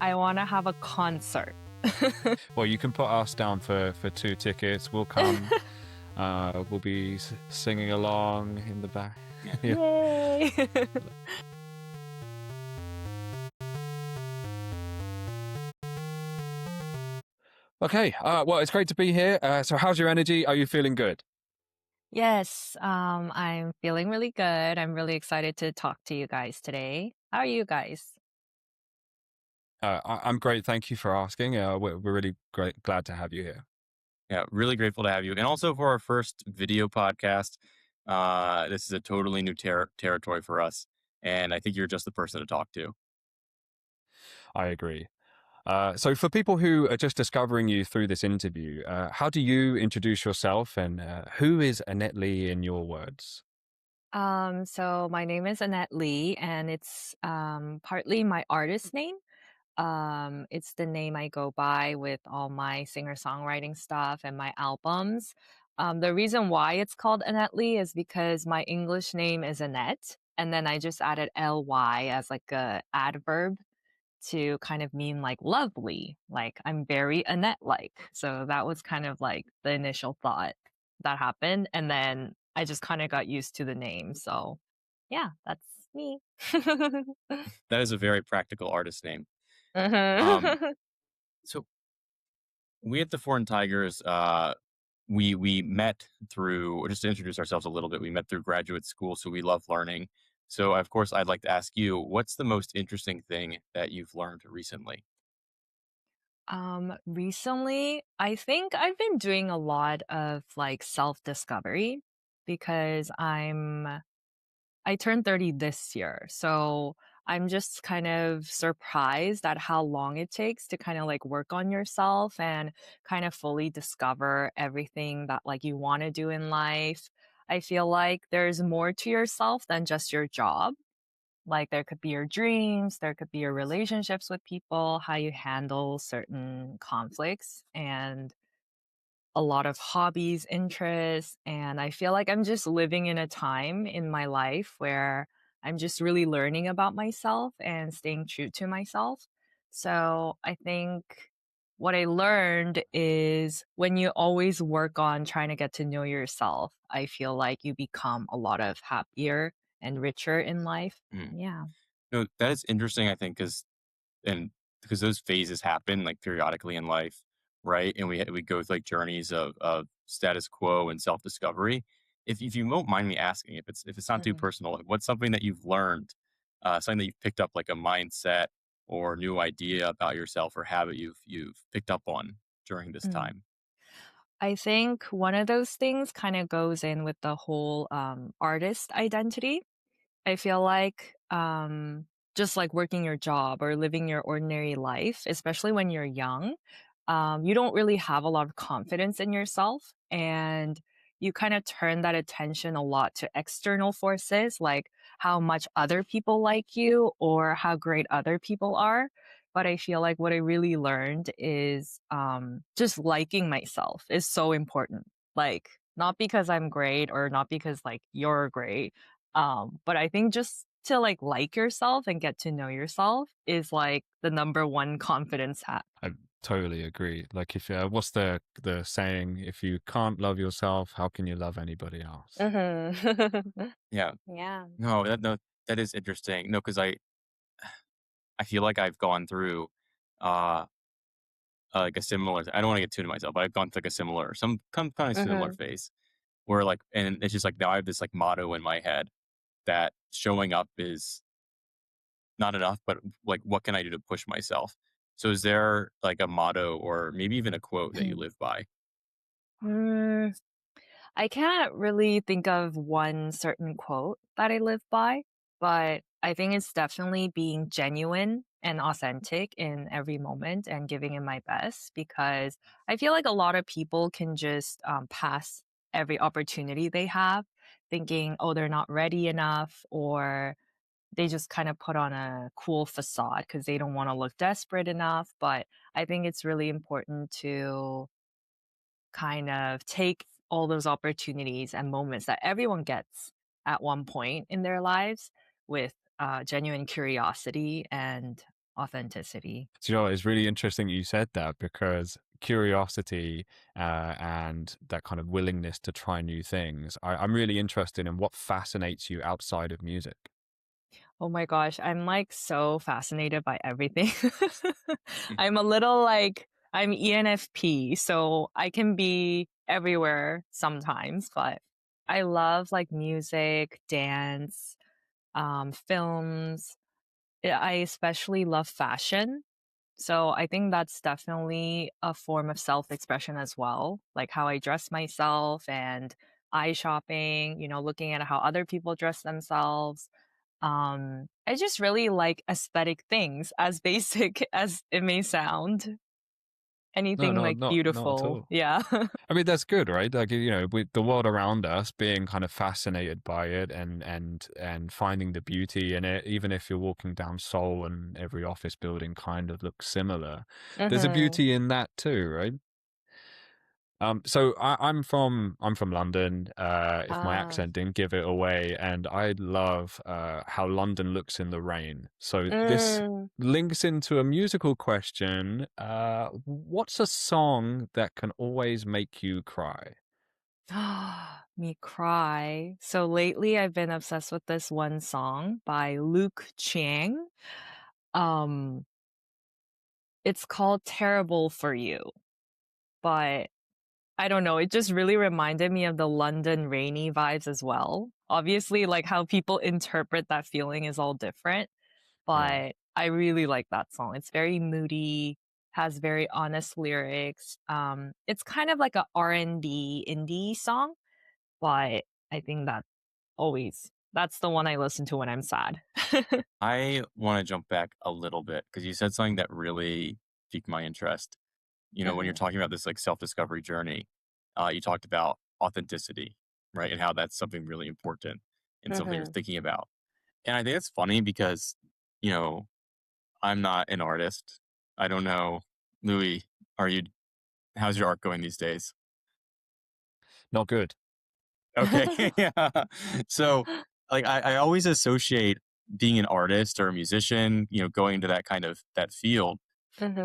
I want to have a concert. Well, you can put us down for 2 tickets. We'll come. We'll be singing along in the back. Yeah. Yay! Okay. Well, it's great to be here. So how's your energy? Are you feeling good? Yes, I'm feeling really good. I'm really excited to talk to you guys today. How are you guys? I'm great. Thank you for asking. We're really glad to have you here. Yeah, really grateful to have you. And also for our first video podcast, this is a totally new territory for us. And I think you're just the person to talk to. I agree. So for people who are just discovering you through this interview, how do you introduce yourself and who is Annettely in your words? So my name is Annettely, and it's partly my artist name. It's the name I go by with all my singer-songwriting stuff and my albums. The reason why it's called Annettely is because my English name is Annette, and then I just added ly as like a adverb to kind of mean like lovely, like I'm very Annette-like. So that was kind of like the initial thought that happened, and then I just kind of got used to the name. So yeah, that's me. That is a very practical artist name. Um, Mhm. so we at the Foreign Tigers, we met through, just to introduce ourselves a little bit, we met through graduate school, so we love learning. So of course, I'd like to ask you, what's the most interesting thing that you've learned recently? Recently, I think I've been doing a lot of like self-discovery because I turned 30 this year. So I'm just kind of surprised at how long it takes to kind of like work on yourself and kind of fully discover everything that like you want to do in life. I feel like there's more to yourself than just your job. Like there could be your dreams, there could be your relationships with people, how you handle certain conflicts, and a lot of hobbies, interests. And I feel like I'm just living in a time in my life where I'm just really learning about myself and staying true to myself. So I think what I learned is when you always work on trying to get to know yourself, I feel like you become a lot of happier and richer in life. Mm. Yeah. No, that is interesting, I think, because those phases happen like periodically in life, right? And we go through like journeys of status quo and self discovery. If you won't mind me asking, if it's not too Mhm. personal, like, what's something that you've learned, something that you've picked up, like a mindset or new idea about yourself or habit you've picked up on during this Mm. time? I think one of those things kind of goes in with the whole artist identity. I feel like just like working your job or living your ordinary life, especially when you're young, you don't really have a lot of confidence in yourself. And you kind of turn that attention a lot to external forces, like how much other people like you or how great other people are. But I feel like what I really learned is just liking myself is so important. Like, not because I'm great or not because like you're great, but I think just to like yourself and get to know yourself is like the number one confidence hack. I totally agree. Like, if what's the saying? If you can't love yourself, how can you love anybody else? Mm-hmm. Yeah, Yeah. no, that is interesting. No, because I feel like I've gone through uh like a similar. I don't want to get too into myself, but I've gone through like a similar, some kind of similar Mm-hmm. phase where like, and it's just like now I have this like motto in my head that showing up is not enough, but like, what can I do to push myself? So is there like a motto or maybe even a quote that you live by? Mm, I can't really think of one certain quote that I live by, but I think it's definitely being genuine and authentic in every moment and giving it my best because I feel like a lot of people can just pass every opportunity they have thinking, oh, they're not ready enough, or they just kind of put on a cool facade because they don't want to look desperate enough. But I think it's really important to kind of take all those opportunities and moments that everyone gets at one point in their lives with genuine curiosity and authenticity. So, you know, it's really interesting you said that because curiosity and that kind of willingness to try new things, I'm really interested in what fascinates you outside of music. Oh my gosh, I'm like so fascinated by everything. Mm. I'm a little like, I'm ENFP, so I can be everywhere sometimes, but I love like music, dance, films. I especially love fashion. So I think that's definitely a form of self-expression as well, like how I dress myself and eye shopping, looking at how other people dress themselves. I just really like aesthetic things, as basic as it may sound. No, Anything no, like not at beautiful. all. Yeah. I mean, that's good, right? Like, you know, with the world around us, being kind of fascinated by it and finding the beauty in it, even if you're walking down Seoul and every office building kind of looks similar, there's a Mhm. beauty in that too, right? So I'm from London. If my Ah. accent didn't give it away, and I love how London looks in the rain. So this Mm. links into a musical question. What's a song that can always make you cry? Me cry. So lately I've been obsessed with this one song by Luke Chiang. Um, it's called Terrible for You, but I don't know, it just really reminded me of the London rainy vibes as well. Obviously, like how people interpret that feeling is all different, Yeah. but I really like that song. It's very moody, has very honest lyrics. It's kind of like a R&B indie song, but I think that's the one I listen to when I'm sad. I want to jump back a little bit because you said something that really piqued my interest. When you're Mhm, talking about this like self-discovery journey, you talked about authenticity, right? And how that's something really important and something you're mhm. thinking about. And I think it's funny because, you know, I'm not an artist. I don't know. Louis, are you how's your art going these days? Not good. Okay. Yeah. So like I always associate being an artist or a musician, going into that kind of that field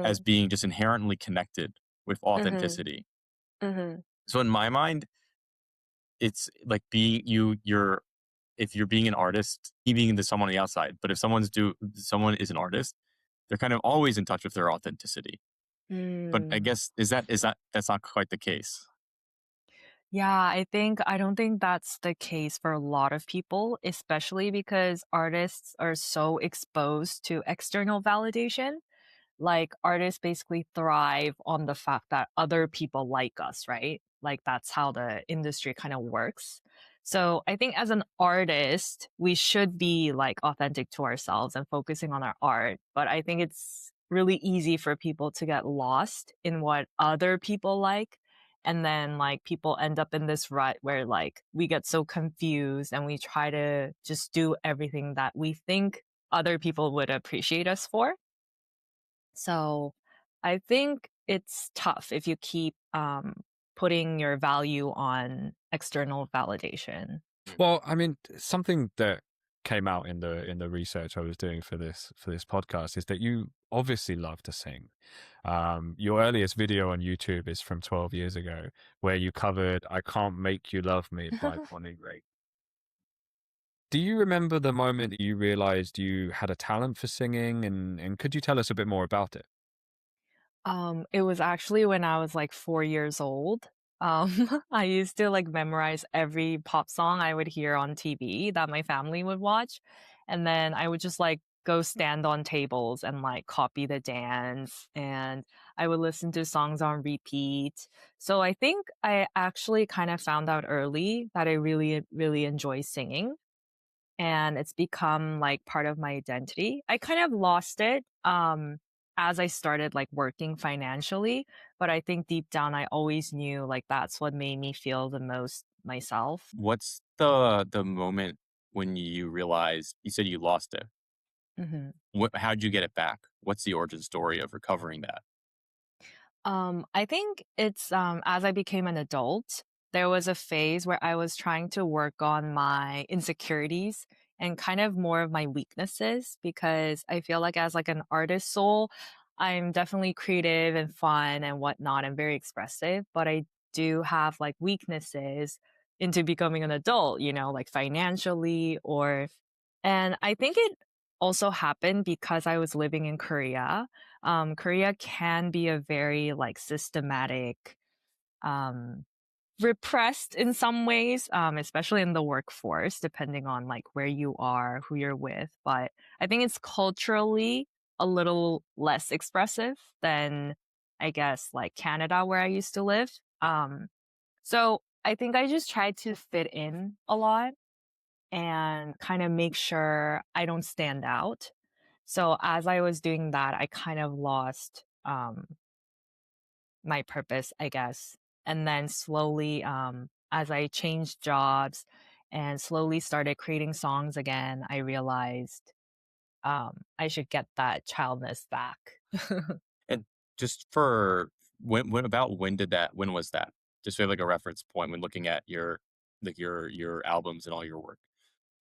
as Mhm, being just inherently connected with mhm, authenticity. mhm, So in my mind, it's like being you're if you're being an artist, you being the someone on the outside. But if someone is an artist, they're kind of always in touch with their authenticity. But I mm. guess that's not quite the case. Yeah, I don't think that's the case for a lot of people, especially because artists are so exposed to external validation. Like artists basically thrive on the fact that other people like us, right? Like that's how the industry kind of works. So I think as an artist, we should be like authentic to ourselves and focusing on our art. But I think it's really easy for people to get lost in what other people like. And then like people end up in this rut where like we get so confused and we try to just do everything that we think other people would appreciate us for. So I think it's tough if you keep putting your value on external validation. Well, I mean, something that came out in the research I was doing for this podcast is that you obviously love to sing. Your earliest video on YouTube is from 12 years ago, where you covered "I Can't Make You Love Me" by Bonnie Raitt. Do you remember the moment that you realized you had a talent for singing, and could you tell us a bit more about it? It was actually when I was like 4 years old. I used to like memorize every pop song I would hear on TV that my family would watch. And then I would just like go stand on tables and like copy the dance. And I would listen to songs on repeat. So I think I actually kind of found out early that I really, really enjoy singing and it's become like part of my identity. I kind of lost it as I started like working financially, but I think deep down I always knew like that's what made me feel the most myself. What's the moment when you realized you said you lost it? hmm How'd you get it back? What's the origin story of recovering that? I think it's as I became an adult, there was a phase where I was trying to work on my insecurities and kind of more of my weaknesses because I feel like as like an artist soul, I'm definitely creative and fun and whatnot and very expressive, but I do have like weaknesses into becoming an adult, like financially or and I think it also happened because I was living in Korea. Korea can be a very like systematic, um, repressed in some ways, especially in the workforce, depending on like where you are, who you're with. But I think it's culturally a little less expressive than I guess like Canada where I used to live. So I think I just tried to fit in a lot and kind of make sure I don't stand out. So as I was doing that, I kind of lost my purpose, I guess. And then slowly, as I changed jobs and slowly started creating songs again, I realized I should get that childness back. And just for when was that? Just so we have like a reference point when looking at your albums and all your work.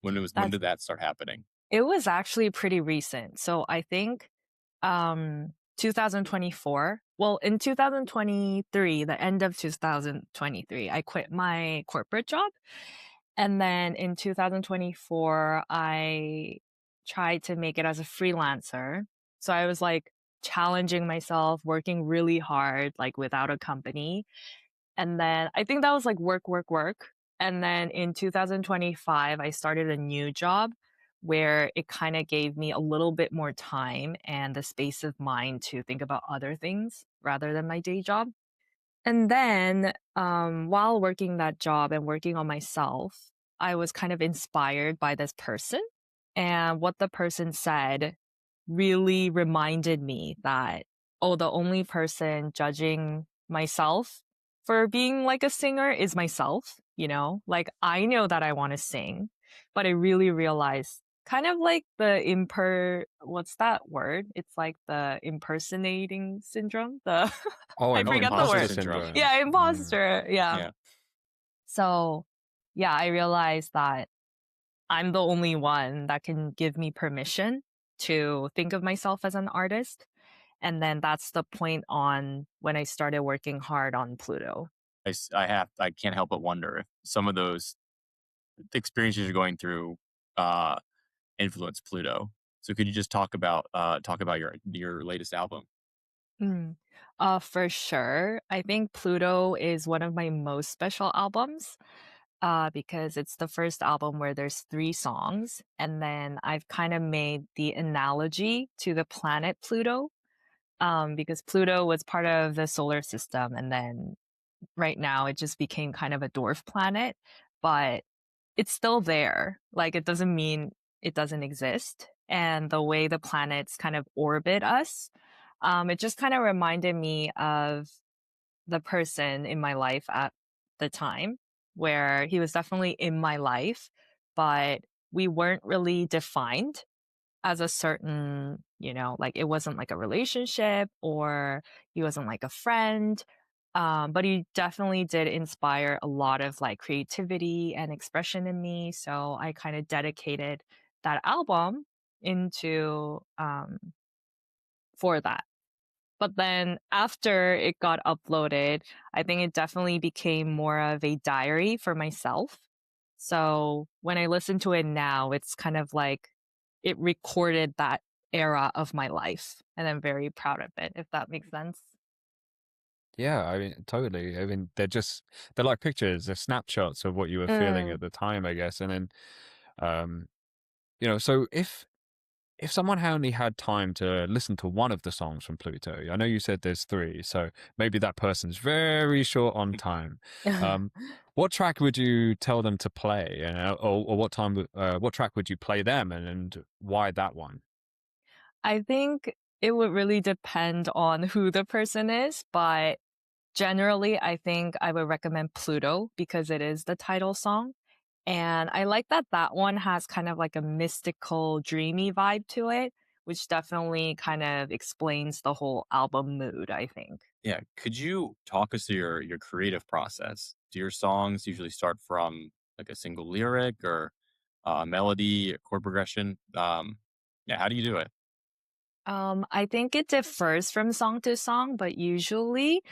When That's did that start happening? It was actually pretty recent. So I think 2024. Well, in 2023, the end of 2023, I quit my corporate job. And then in 2024, I tried to make it as a freelancer. So I was like challenging myself, working really hard, like without a company. And then I think that was like work, work, work. And then in 2025, I started a new job where it kind of gave me a little bit more time and the space of mind to think about other things rather than my day job. And then, while working that job and working on myself, I was kind of inspired by this person. And what the person said really reminded me that, oh, the only person judging myself for being like a singer is myself. Like I know that I want to sing, but I really realized kind of like what's that word? It's like the impersonating syndrome. Oh, I Oh, forget the imposter imposter word. syndrome. syndrome. Yeah, Mm. imposter. Yeah. Yeah. So, yeah, I realized that I'm the only one that can give me permission to think of myself as an artist. And then that's the point on when I started working hard on Pluto. I can't help but wonder if some of those experiences you're going through uh influence Pluto. So could you just talk about your latest album? Mm. For sure. I think Pluto is one of my most special albums, because it's the first album where there's three songs. And then I've kind of made the analogy to the planet Pluto, because Pluto was part of the solar system. And then right now it just became kind of a dwarf planet, but it's still there. Like it doesn't mean it doesn't exist. And the way the planets kind of orbit us, it just kind of reminded me of the person in my life at the time where he was definitely in my life, but we weren't really defined as a certain, like it wasn't like a relationship or he wasn't like a friend. But he definitely did inspire a lot of like creativity and expression in me. So I kind of dedicated that album into, for that. But then after it got uploaded, I think it definitely became more of a diary for myself. So when I listen to it now, it's kind of like it recorded that era of my life. And I'm very proud of it, if that makes sense. Yeah, I mean, totally. I mean, they're like pictures, they're snapshots of what you were feeling Mm. at the time, I guess. And then, um, so if someone only had time to listen to one of the songs from Pluto, I know you said there's three, so maybe that person's very short on time. Um, what track would you tell them to play, or what track would you play them, and why that one? I think it would really depend on who the person is, but generally, I think I would recommend Pluto because it is the title song. And I like that that one has kind of like a mystical, dreamy vibe to it, which definitely kind of explains the whole album mood, I think. Yeah. Could you talk us through your creative process? Do your songs usually start from like a single lyric, or melody, chord progression? Yeah, how do you do it? I think it differs from song to song, but usually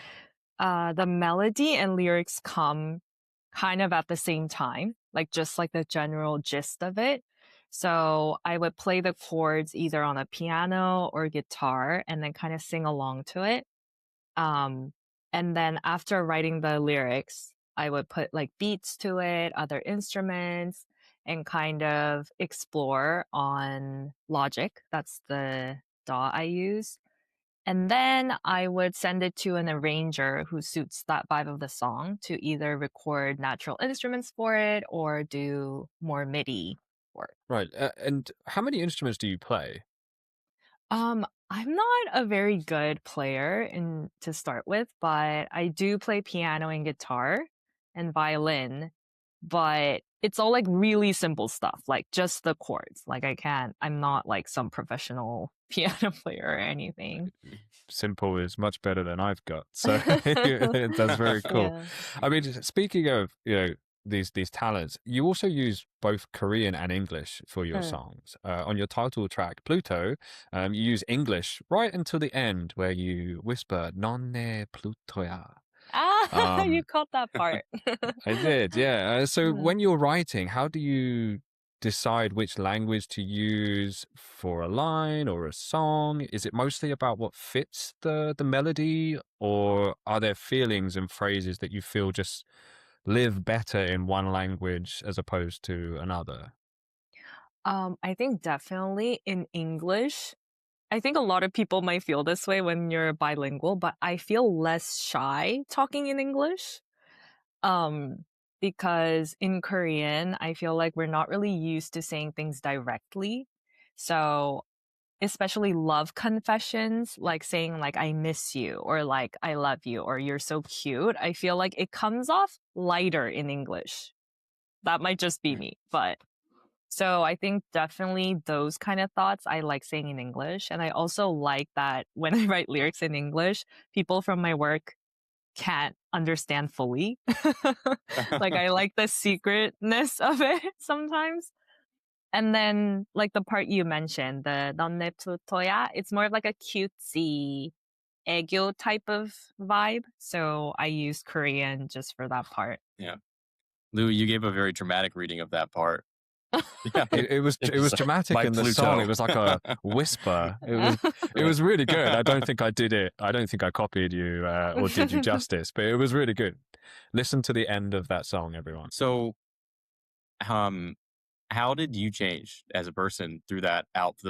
the melody and lyrics come kind of at the same time, like just like the general gist of it. So I would play the chords either on a piano or guitar and then kind of sing along to it. Um, and then after writing the lyrics, I would put like beats to it, other instruments, and kind of explore on Logic. That's the DAW I use. And then I would send it to an arranger who suits that vibe of the song to either record natural instruments for it or do more MIDI work. Right. And how many instruments do you play? I'm not a very good player in to start with, but I do play piano and guitar and violin, but it's all like really simple stuff, like just the chords. Like I'm not like some professional piano player or anything. Simple is much better than I've got. So that's very cool. Yeah. I mean, speaking of, these talents, you also use both Korean and English for your Mm. songs. On your title track, Pluto, you use English right until the end where you whisper, "nonne Pluto야." Ah, you Um, caught that part. I did, yeah. So Mm. when you're writing, how do you decide which language to use for a line or a song? Is it mostly about what fits the melody, or are there feelings and phrases that you feel just live better in one language as opposed to another? I think definitely in English. I think a lot of people might feel this way when you're bilingual, but I feel less shy talking in English. Um, because in Korean, I feel like we're not really used to saying things directly. So, especially love confessions, like saying like I miss you or like I love you or you're so cute, I feel like it comes off lighter in English. That might just be me, but so I think definitely those kind of thoughts I like saying in English. And I also like that when I write lyrics in English, people from my work can't understand fully. Like I like the secretness of it sometimes. And then like the part you mentioned, the nonne Plutoya, it's more of like a cutesy 애교 type of vibe. So I use Korean just for that part. Yeah. Lou, you gave a very dramatic reading of that part. Yeah. It was dramatic My in the song. Pluto. It was like a whisper. It was really good. I don't think I did it. I don't think I copied you or did you justice, but it was really good. Listen to the end of that song, everyone. So, um, how did you change as a person through the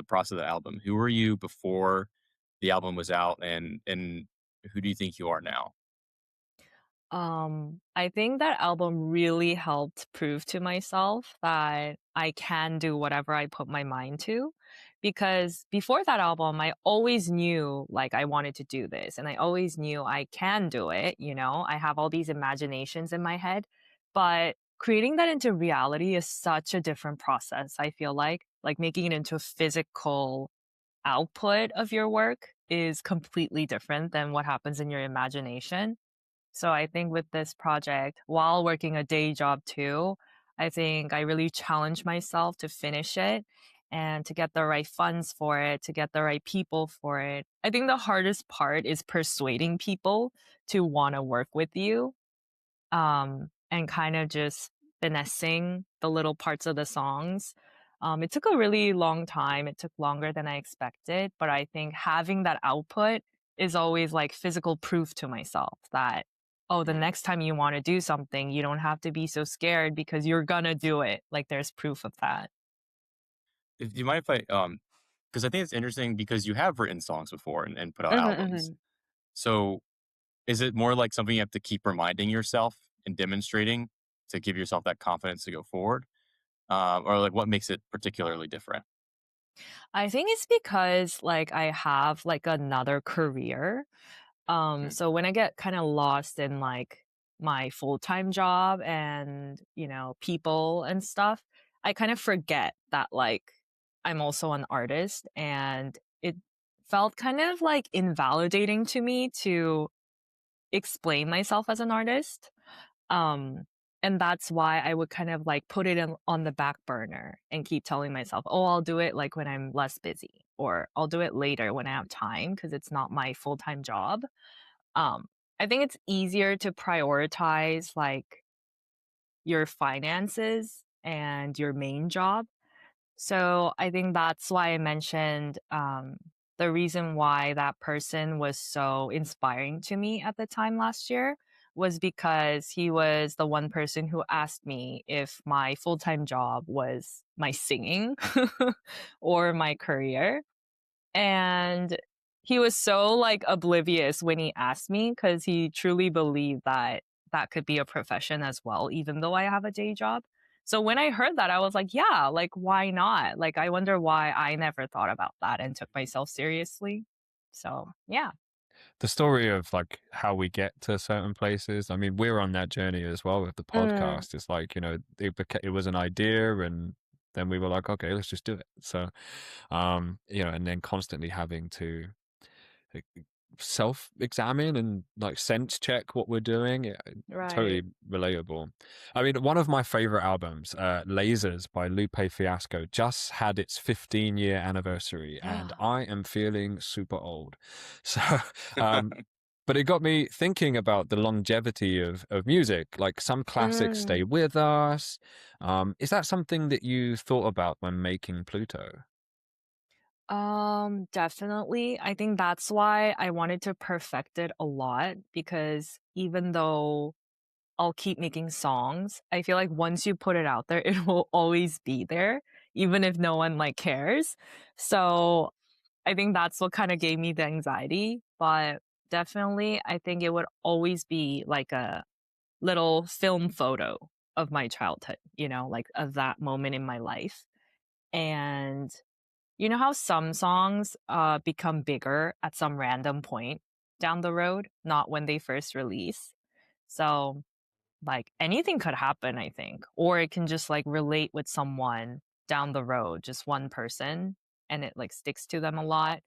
process of the album? Who were you before the album was out, and who do you think you are now? I think that album really helped prove to myself that I can do whatever I put my mind to. Because before that album, I always knew like I wanted to do this and I always knew I can do it. I have all these imaginations in my head, but creating that into reality is such a different process. I feel like making it into a physical output of your work is completely different than what happens in your imagination. So I think with this project, while working a day job too, I think I really challenged myself to finish it and to get the right funds for it, to get the right people for it. I think the hardest part is persuading people to want to work with you, and kind of just finessing the little parts of the songs. It took a really long time. It took longer than I expected, but I think having that output is always like physical proof to myself that, oh, the next time you want to do something, you don't have to be so scared because you're gonna do it. Like there's proof of that. If you mind if because I think it's interesting because you have written songs before and put out Mhm, albums. mhm. So, is it more like something you have to keep reminding yourself and demonstrating to give yourself that confidence to go forward, or like what makes it particularly different? I think it's because like I have like another career. Mm. So when I get kind of lost in like my full-time job and, people and stuff, I kind of forget that like I'm also an artist and it felt kind of like invalidating to me to explain myself as an artist. Um, And that's why I would kind of like put it on the back burner and keep telling myself, oh, I'll do it like when I'm less busy, or I'll do it later when I have time because it's not my full-time job. Um, I think it's easier to prioritize like your finances and your main job. So I think that's why I mentioned the reason why that person was so inspiring to me at the time last year was because he was the one person who asked me if my full time job was my singing or my career. And he was so like oblivious when he asked me because he truly believed that that could be a profession as well, even though I have a day job. So when I heard that, I was like, yeah, like, why not? Like, I wonder why I never thought about that and took myself seriously. So, yeah. The story of like how we get to certain places. I mean, we're on that journey as well with the Mm, podcast. It's like, it was an idea, and then we were like, okay, let's just do it. So, and then constantly having to like, self-examine and like sense check what we're doing. Totally right. relatable. I mean, one of my favorite albums, Lasers by Lupe Fiasco, just had its 15-year anniversary, and I am feeling super old. So, um, but it got me thinking about the longevity of music. Like some classics stay Mm. with us. Is that something that you thought about when making Pluto? Definitely. I think that's why I wanted to perfect it a lot because even though I'll keep making songs. I feel like once you put it out there, it will always be there, even if no one like cares. So I think that's what kind of gave me the anxiety. But definitely, I think it would always be like a little film photo of my childhood, like of that moment in my life. And you know how some songs become bigger at some random point down the road, not when they first release. So like anything could happen, I think, or it can just like relate with someone down the road, just one person, and it like sticks to them a lot.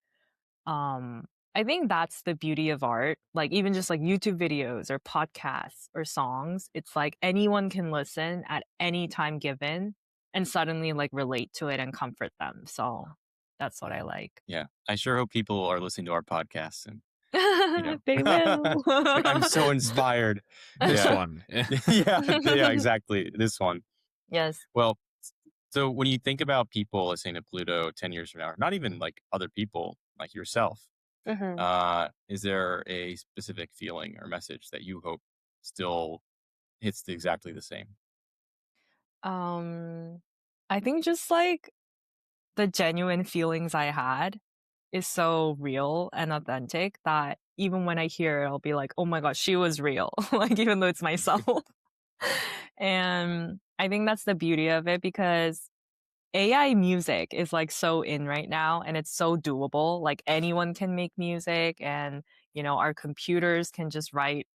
I think that's the beauty of art. Like even just like YouTube videos or podcasts or songs, it's like anyone can listen at any time given and suddenly like relate to it and comfort them. So that's what I like. Yeah. I sure hope people are listening to our podcast and, you know, They will. like, I'm so inspired. This Yeah. one. Yeah. Yeah, exactly. This one. Yes. Well, so when you think about people listening to Pluto 10 years from now, or not even like other people like yourself, Hmm. is there a specific feeling or message that you hope still hits exactly the same? Um, I think just like the genuine feelings I had is so real and authentic that even when I hear it, I'll be like, oh my gosh, she was real. Like, even though it's myself. And I think that's the beauty of it because AI music is like so in right now and it's so doable. Like anyone can make music and, our computers can just write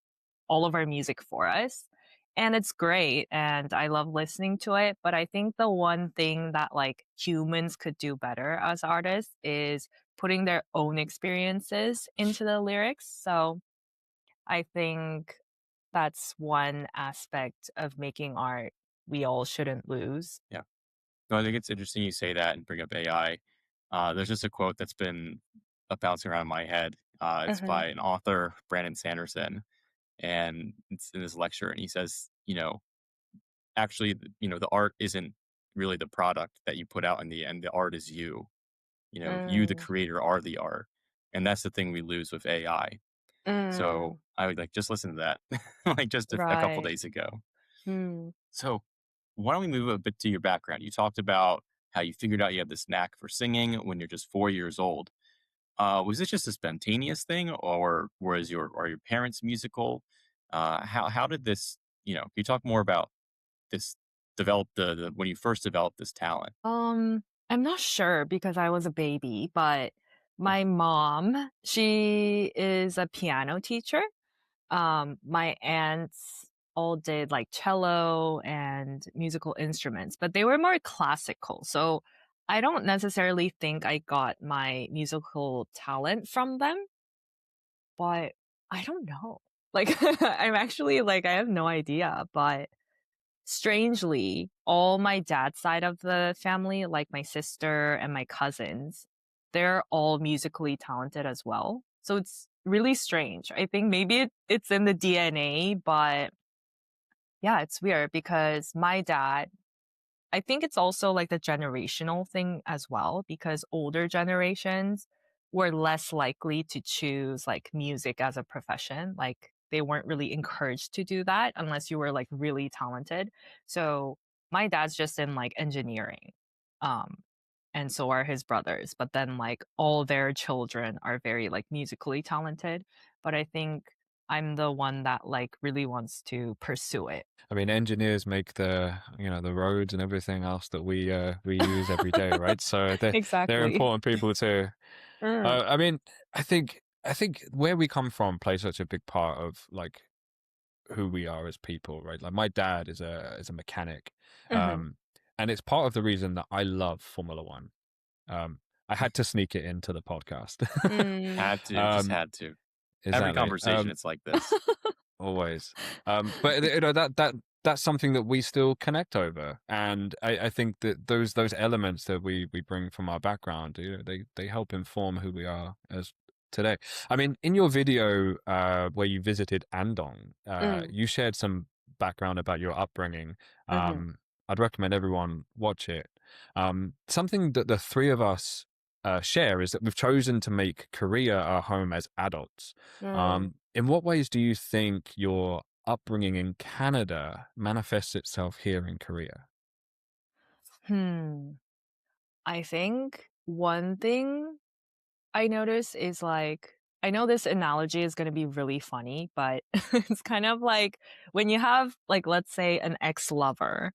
all of our music for us. And it's great and I love listening to it. But I think the one thing that like humans could do better as artists is putting their own experiences into the lyrics. So I think that's one aspect of making art we all shouldn't lose. Yeah. No, I think it's interesting you say that and bring up AI. There's just a quote that's been bouncing around in my head. It's Hmm. by an author, Brandon Sanderson, and it's in this lecture, and he says, actually, the art isn't really the product that you put out in the end. The art is you. You, the Mm, creator, are the art, and that's the thing we lose with AI. So mm, I would like just listen to that, like just a couple right. days ago. Mm. So why don't we move a bit to your background? You talked about how you figured out you have this knack for singing when you're just 4 years old. Was it just a spontaneous thing, or are your parents musical? How did this? Can you talk more about this? Develop the when you first developed this talent. I'm not sure because I was a baby, but my mom, she is a piano teacher. My aunts all did like cello and musical instruments, but they were more classical. So I don't necessarily think I got my musical talent from them, but I don't know. Like I'm actually like I have no idea, but strangely, all my dad's side of the family, like my sister and my cousins, they're all musically talented as well. So it's really strange. I think maybe it's in the DNA, but yeah, it's weird because my dad, I think it's also like the generational thing as well, because older generations were less likely to choose like music as a profession. Like they weren't really encouraged to do that unless you were like really talented. So my dad's just in like engineering. Um, and so are his brothers. But then like all their children are very like musically talented. But I think I'm the one that like really wants to pursue it. I mean, engineers make the roads and everything else that we use every day, right? So they're Exactly. important people to. Mm, I mean, I think where we come from plays such a big part of like who we are as people, right? Like my dad is a mechanic, mhm, um, and it's part of the reason that I love Formula One. I had to sneak it into the podcast. mm. Had to, just um, had to. Every exactly. conversation, it's like this. Always. But that's something that we still connect over, and I think that those elements that we bring from our background, they help inform who we are as today. I mean, in your video where you visited Andong, Mm, you shared some background about your upbringing. mhm, I'd recommend everyone watch it. Something that the three of us share is that we've chosen to make Korea our home as adults. mm. In what ways do you think your upbringing in Canada manifests itself here in Korea? Hmm. I think one thing I notice is like, I know this analogy is going to be really funny, but it's kind of like when you have, like, let's say an ex lover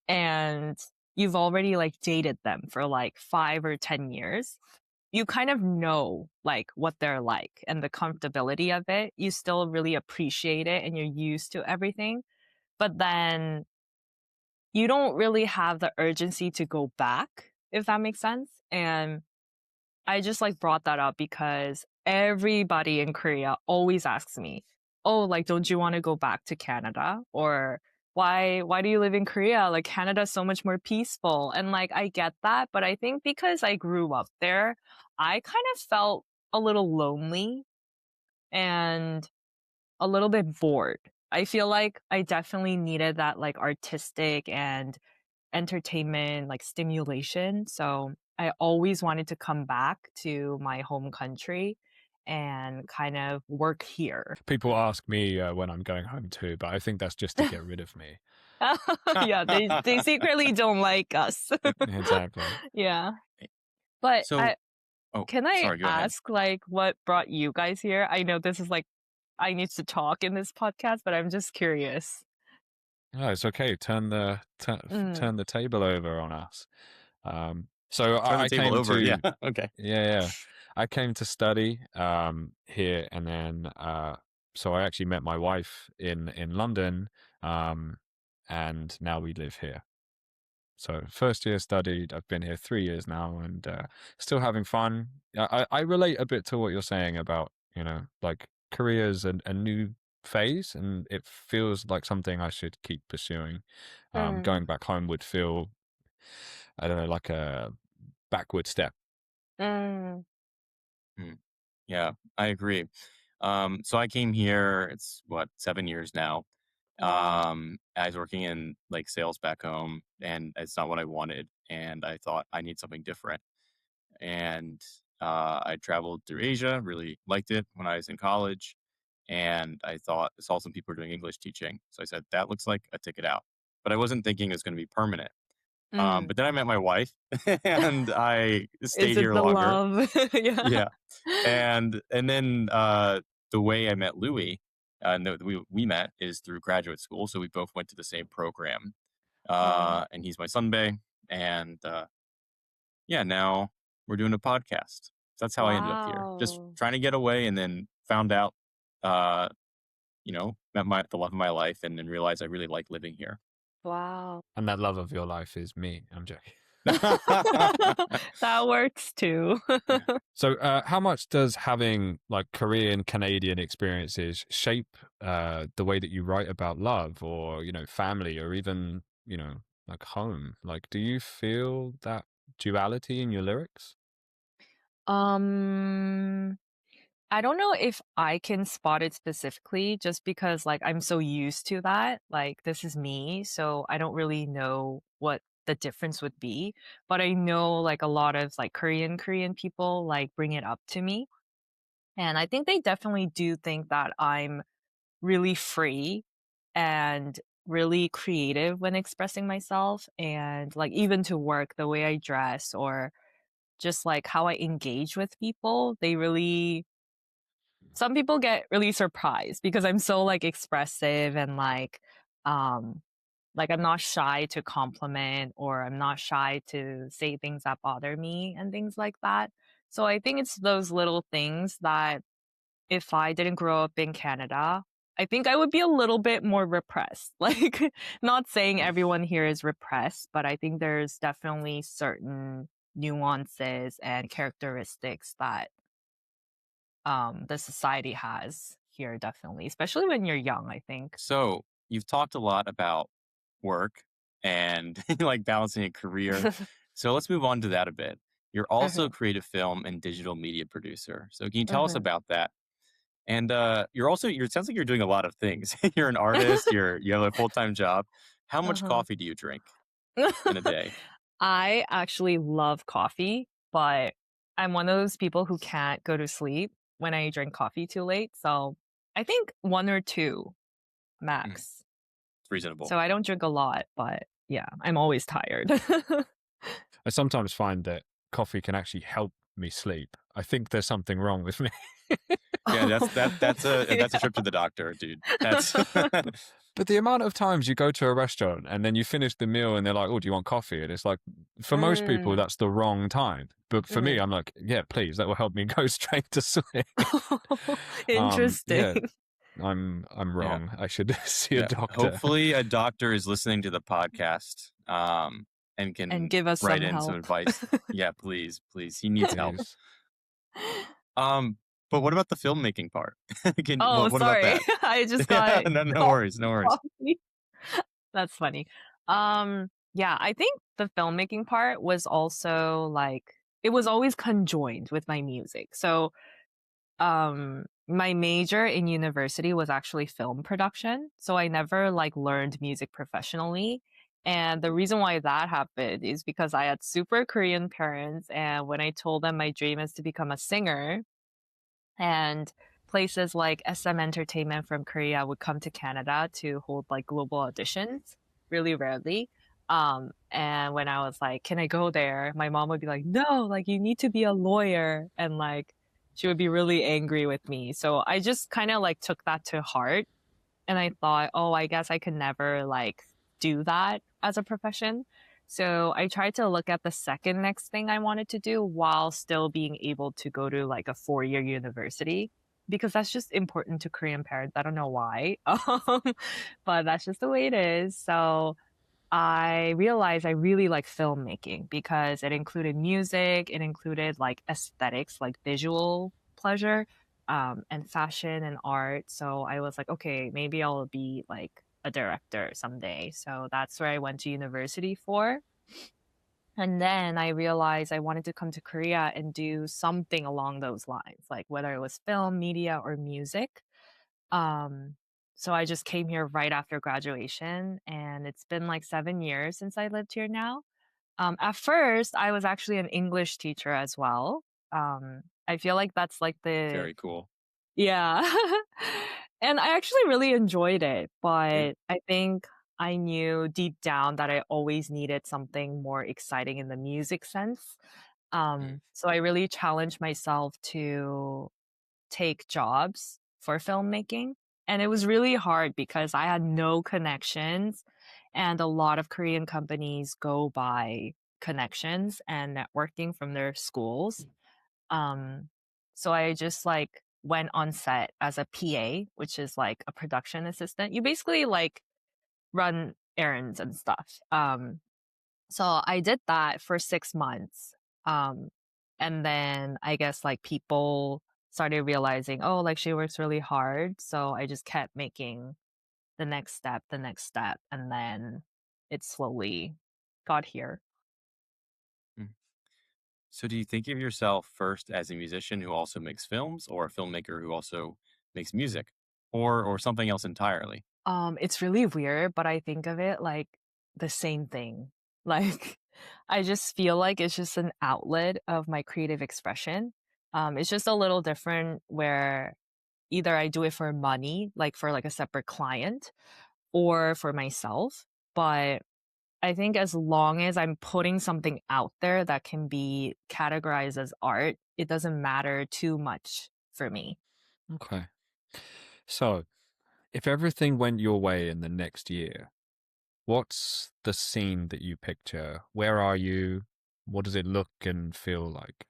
and you've already like dated them for like 5 or 10 years, you kind of know like what they're like and the comfortability of it. You still really appreciate it and you're used to everything. But then you don't really have the urgency to go back, if that makes sense. And I just like brought that up because everybody in Korea always asks me, "Oh, like don't you want to go back to Canada?" Or why do you live in Korea? Like Canada's so much more peaceful. And like I get that, but I think because I grew up there, I kind of felt a little lonely and a little bit bored. I feel like I definitely needed that like artistic and entertainment, like stimulation. So I always wanted to come back to my home country and kind of work here. People ask me when I'm going home too, but I think that's just to get rid of me. Yeah, they secretly don't like us. Exactly. Yeah. But So, oh, can I sorry, go ahead. ask like what brought you guys here? I know this is like I need to talk in this podcast, but I'm just curious. No, it's okay. Mm, Turn the table over on us. So Turn the I table came over. Yeah. to Okay. yeah. I came to study here, and then so I actually met my wife in London, um, and now we live here. So first year studied, I've been here 3 years now, and still having fun. I relate a bit to what you're saying about like careers and a new phase, and it feels like something I should keep pursuing. mm, Going back home would feel, I don't know, like a backward step. mm. Mm, yeah, I agree. So I came here, it's what, 7 years now. Wow. I was working in like sales back home, and it's not what I wanted. And I thought I need something different. And I traveled through Asia, really liked it when I was in college. And I saw some people were doing English teaching. So I said, that looks like a ticket out. But I wasn't thinking it was going to be permanent. Mm. But then I met my wife and I Is stayed it here the longer. love? Yeah. Yeah. And then the way I met Louis, and we met is through graduate school. So we both went to the same program. Wow. And he's my sunbae. And yeah, now we're doing a podcast. That's how I ended up here. Just Wow. trying to get away, and then found out, uh, met the love of my life, and then realized I really like living here. Wow. And that love of your life is me. I'm joking. That works too. So, how much does having like Korean Canadian experiences shape the way that you write about love, or family, or even like home? Like, do you feel that duality in your lyrics? Um, I don't know if I can spot it specifically just because like I'm so used to that. Like this is me, so I don't really know what the difference would be. But I know like a lot of like Korean people like bring it up to me. And I think they definitely do think that I'm really free and really creative when expressing myself, and like even to work, the way I dress or just like how I engage with people, they really some people get really surprised because I'm so like expressive and um like I'm not shy to compliment, or I'm not shy to say things that bother me and things like that. So I think it's those little things that if I didn't grow up in Canada, I think I would be a little bit more repressed. Like, not saying everyone here is repressed, but I think there's definitely certain nuances and characteristics that the society has here, definitely, especially when you're young, I think. So you've talked a lot about work and like balancing a career. So let's move on to that a bit. You're also a Mhm, creative film and digital media producer. So can you tell us mhm. about that? And you're it sounds like you're doing a lot of things. You're an artist, you have a full-time job. How much Uh-huh. coffee do you drink in a day? I actually love coffee, but I'm one of those people who can't go to sleep when I drink coffee too late. So I think one or two Mm, max. it's reasonable. So I don't drink a lot, but yeah, I'm always tired. I sometimes find that coffee can actually help me sleep. I think there's something wrong with me. Yeah, Oh, that's a yeah. trip to the doctor, dude. That's But the amount of times you go to a restaurant and then you finish the meal and they're like, "Oh, do you want coffee?" And it's like, for most people, Mm, that's the wrong time. But for me, mhm. I'm like, "Yeah, please, that will help me go straight to sleep." Interesting. Yeah, I'm yeah. wrong. I should see a Yeah. doctor. Hopefully a doctor is listening to the podcast, and And can give us write some in some help. advice. Yeah, please, please. He needs help. Please. Um, but what about the filmmaking part? Oh, What about sorry. that? I just Yeah, got no called worries, no worries. coffee. That's funny. Yeah, I think the filmmaking part was also like it was always conjoined with my music. So, my major in university was actually film production, so I never like learned music professionally. And the reason why that happened is because I had super Korean parents, and when I told them my dream is to become a singer, and places like SM Entertainment from Korea would come to Canada to hold like global auditions, really rarely. And when I was like, "Can I go there?" My mom would be like, "No, like you need to be a lawyer," and like she would be really angry with me. So I just kind of like took that to heart, and I thought, "Oh, I guess I could never like do that as a profession." So I tried to look at the second next thing I wanted to do while still being able to go to like a 4-year university, because that's just important to Korean parents. I don't know why. But that's just the way it is. So I realized I really like filmmaking because it included music, it included like aesthetics, like visual pleasure, and fashion and art. So I was like, okay, maybe I'll be like a director someday. So that's where I went to university for. And then I realized I wanted to come to Korea and do something along those lines, like whether it was film, media, or music. Um, so I just came here right after graduation, and it's been like 7 years since I lived here now. At first, I was actually an English teacher as well. I feel like that's like the Very cool. yeah. And I actually really enjoyed it, Yeah. but I think I knew deep down that I always needed something more exciting in the music sense. Mm, So I really challenged myself to take jobs for filmmaking. And it was really hard because I had no connections, and a lot of Korean companies go by connections and networking from their schools. Um, so I just like went on set as a PA, which is like a production assistant. You basically like run errands and stuff. So I did that for 6 months. Um, and then I guess like people started realizing, oh, like she works really hard. So I just kept making the next step. And then it slowly got here. Mm. So do you think of yourself first as a musician who also makes films, or a filmmaker who also makes music, or something else entirely? It's really weird, but I think of it like the same thing. Like, I just feel like it's just an outlet of my creative expression. It's just a little different where either I do it for money, like for like a separate client, or for myself. But I think as long as I'm putting something out there that can be categorized as art, it doesn't matter too much for me. Okay. So, if everything went your way in the next year, what's the scene that you picture? Where are you? What does it look and feel like?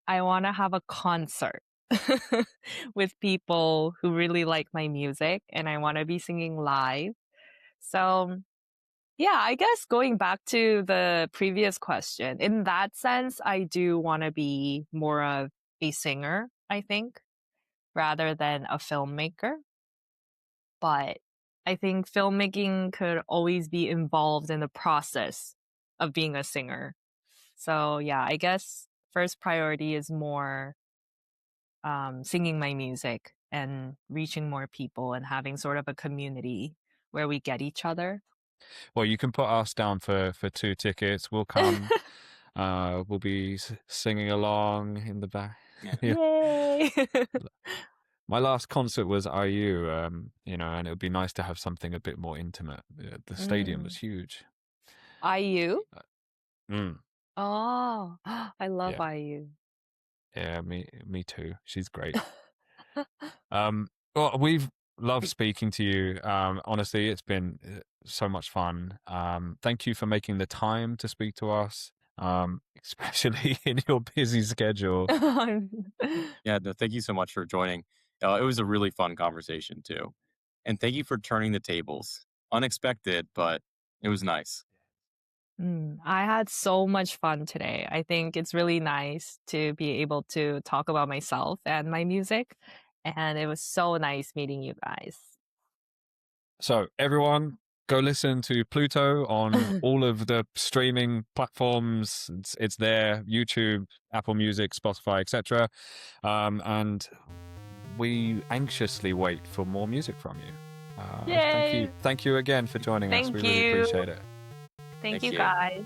I want to have a concert with people who really like my music, and I want to be singing live. So, yeah, I guess going back to the previous question, in that sense, I do want to be more of a singer, I think, rather than a filmmaker. But I think filmmaking could always be involved in the process of being a singer. So, yeah, I guess first priority is more singing my music and reaching more people and having sort of a community where we get each other. Well, you can put us down for 2 tickets. We'll come. We'll be singing along in the back. Yeah. Yeah. Yay! My last concert was IU, and it would be nice to have something a bit more intimate. The stadium mm. was huge. IU? Uh, Mm, Oh, I love yeah, IU. yeah, me too. She's great. Well, we've loved speaking to you. Honestly, it's been so much fun. Thank you for making the time to speak to us, especially in your busy schedule. Yeah, no, thank you so much for joining. It was a really fun conversation too. And thank you for turning the tables. Unexpected, but it was nice. I had so much fun today. I think it's really nice to be able to talk about myself and my music. And it was so nice meeting you guys. So, everyone, go listen to Pluto on all of the streaming platforms. It's there: YouTube, Apple Music, Spotify, etc. And we anxiously wait for more music from you. Thank you, Yay! thank you again for joining us. We Thank really you. appreciate it. Thank Thank you you. guys.